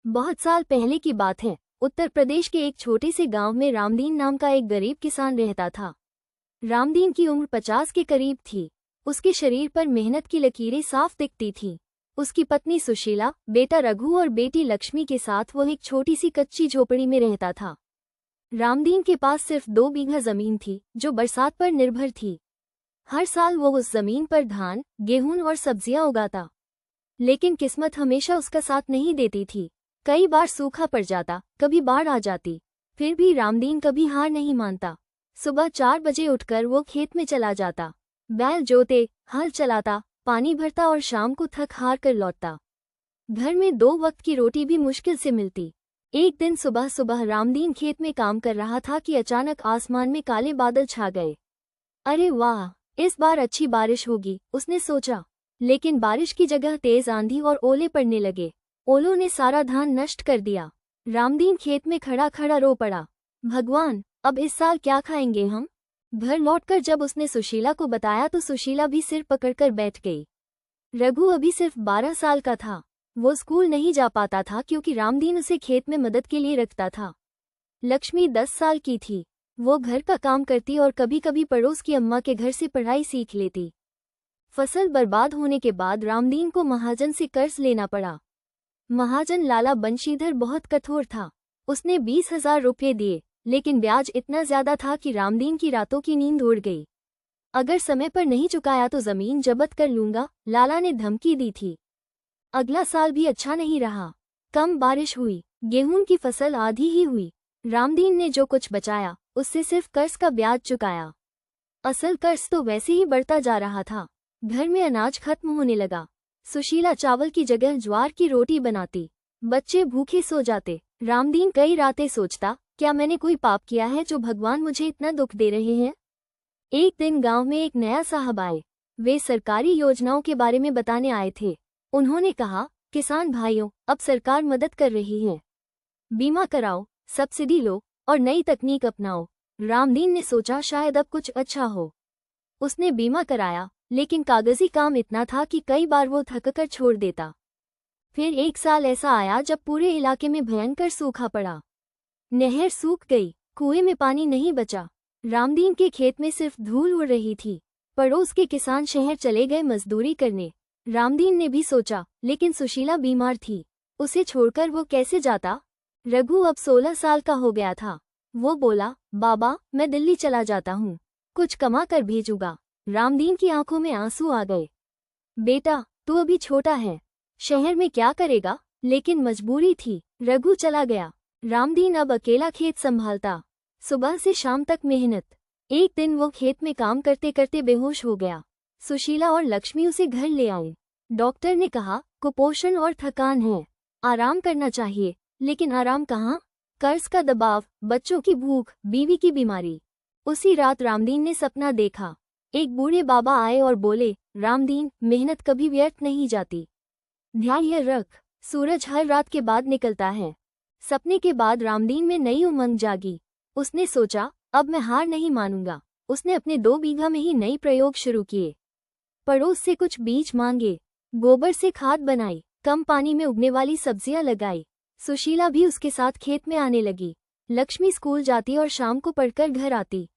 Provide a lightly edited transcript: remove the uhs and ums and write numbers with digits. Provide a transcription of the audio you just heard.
बहुत साल पहले की बात है। उत्तर प्रदेश के एक छोटे से गांव में रामदीन नाम का एक गरीब किसान रहता था। रामदीन की उम्र 50 के करीब थी। उसके शरीर पर मेहनत की लकीरें साफ दिखती थीं। उसकी पत्नी सुशीला, बेटा रघु और बेटी लक्ष्मी के साथ वो एक छोटी सी कच्ची झोपड़ी में रहता था। रामदीन के पास सिर्फ 2 बीघा जमीन थी जो बरसात पर निर्भर थी। हर साल वो उस जमीन पर धान, गेहूं और सब्जियां उगाता। लेकिन किस्मत हमेशा उसका साथ नहीं देती थी। कई बार सूखा पड़ जाता, कभी बाढ़ आ जाती। फिर भी रामदीन कभी हार नहीं मानता। सुबह 4 बजे उठकर वो खेत में चला जाता। बैल जोते, हल चलाता, पानी भरता और शाम को थक हार कर लौटता। घर में 2 वक्त की रोटी भी मुश्किल से मिलती। एक दिन सुबह सुबह रामदीन खेत में काम कर रहा था कि अचानक आसमान में काले बादल छा गए। अरे वाह, इस बार अच्छी बारिश होगी, उसने सोचा। लेकिन बारिश की जगह तेज आंधी और ओले पड़ने लगे। ओलों ने सारा धान नष्ट कर दिया। रामदीन खेत में खड़ा खड़ा रो पड़ा। भगवान, अब इस साल क्या खाएंगे हम? घर लौटकर जब उसने सुशीला को बताया तो सुशीला भी सिर पकड़कर बैठ गई। रघु अभी सिर्फ 12 साल का था। वो स्कूल नहीं जा पाता था क्योंकि रामदीन उसे खेत में मदद के लिए रखता था। लक्ष्मी 10 साल की थी। वो घर का काम करती और कभी कभी पड़ोस की अम्मा के घर से पढ़ाई सीख लेती। फसल बर्बाद होने के बाद रामदीन को महाजन से कर्ज लेना पड़ा। महाजन लाला बंशीधर बहुत कठोर था। उसने 20,000 रुपये दिए, लेकिन ब्याज इतना ज्यादा था कि रामदीन की रातों की नींद उड़ गई। अगर समय पर नहीं चुकाया तो जमीन जब्त कर लूंगा, लाला ने धमकी दी थी। अगला साल भी अच्छा नहीं रहा। कम बारिश हुई, गेहूं की फसल आधी ही हुई। रामदीन ने जो कुछ बचाया उससे सिर्फ कर्ज का ब्याज चुकाया। असल कर्ज तो वैसे ही बढ़ता जा रहा था। घर में अनाज खत्म होने लगा। सुशीला चावल की जगह ज्वार की रोटी बनाती। बच्चे भूखे सो जाते। रामदीन कई रातें सोचता, क्या मैंने कोई पाप किया है जो भगवान मुझे इतना दुख दे रहे हैं? एक दिन गांव में एक नया साहब आए। वे सरकारी योजनाओं के बारे में बताने आए थे। उन्होंने कहा, किसान भाइयों, अब सरकार मदद कर रही है। बीमा कराओ, सब्सिडी लो और नई तकनीक अपनाओ। रामदीन ने सोचा शायद अब कुछ अच्छा हो। उसने बीमा कराया, लेकिन कागजी काम इतना था कि कई बार वो थककर छोड़ देता। फिर एक साल ऐसा आया जब पूरे इलाके में भयंकर सूखा पड़ा। नहर सूख गई, कुएं में पानी नहीं बचा। रामदीन के खेत में सिर्फ धूल उड़ रही थी। पड़ोस के किसान शहर चले गए मजदूरी करने। रामदीन ने भी सोचा, लेकिन सुशीला बीमार थी। उसे छोड़कर वो कैसे जाता? रघु अब 16 साल का हो गया था। वो बोला, बाबा, मैं दिल्ली चला जाता हूँ, कुछ कमा कर भेजूंगा। रामदीन की आंखों में आंसू आ गए। बेटा, तू अभी छोटा है, शहर में क्या करेगा? लेकिन मजबूरी थी। रघु चला गया। रामदीन अब अकेला खेत संभालता। सुबह से शाम तक मेहनत। एक दिन वो खेत में काम करते करते बेहोश हो गया। सुशीला और लक्ष्मी उसे घर ले आए। डॉक्टर ने कहा, कुपोषण और थकान है, आराम करना चाहिए। लेकिन आराम कहाँ? कर्ज का दबाव, बच्चों की भूख, बीवी की बीमारी। उसी रात रामदीन ने सपना देखा। एक बूढ़े बाबा आए और बोले, रामदीन, मेहनत कभी व्यर्थ नहीं जाती। ध्यान रख, सूरज हर रात के बाद निकलता है। सपने के बाद रामदीन में नई उमंग जागी। उसने सोचा, अब मैं हार नहीं मानूंगा। उसने अपने 2 बीघा में ही नई प्रयोग शुरू किए। पड़ोस से कुछ बीज मांगे, गोबर से खाद बनाई, कम पानी में उगने वाली सब्जियां लगाई। सुशीला भी उसके साथ खेत में आने लगी। लक्ष्मी स्कूल जाती और शाम को पढ़कर घर आती।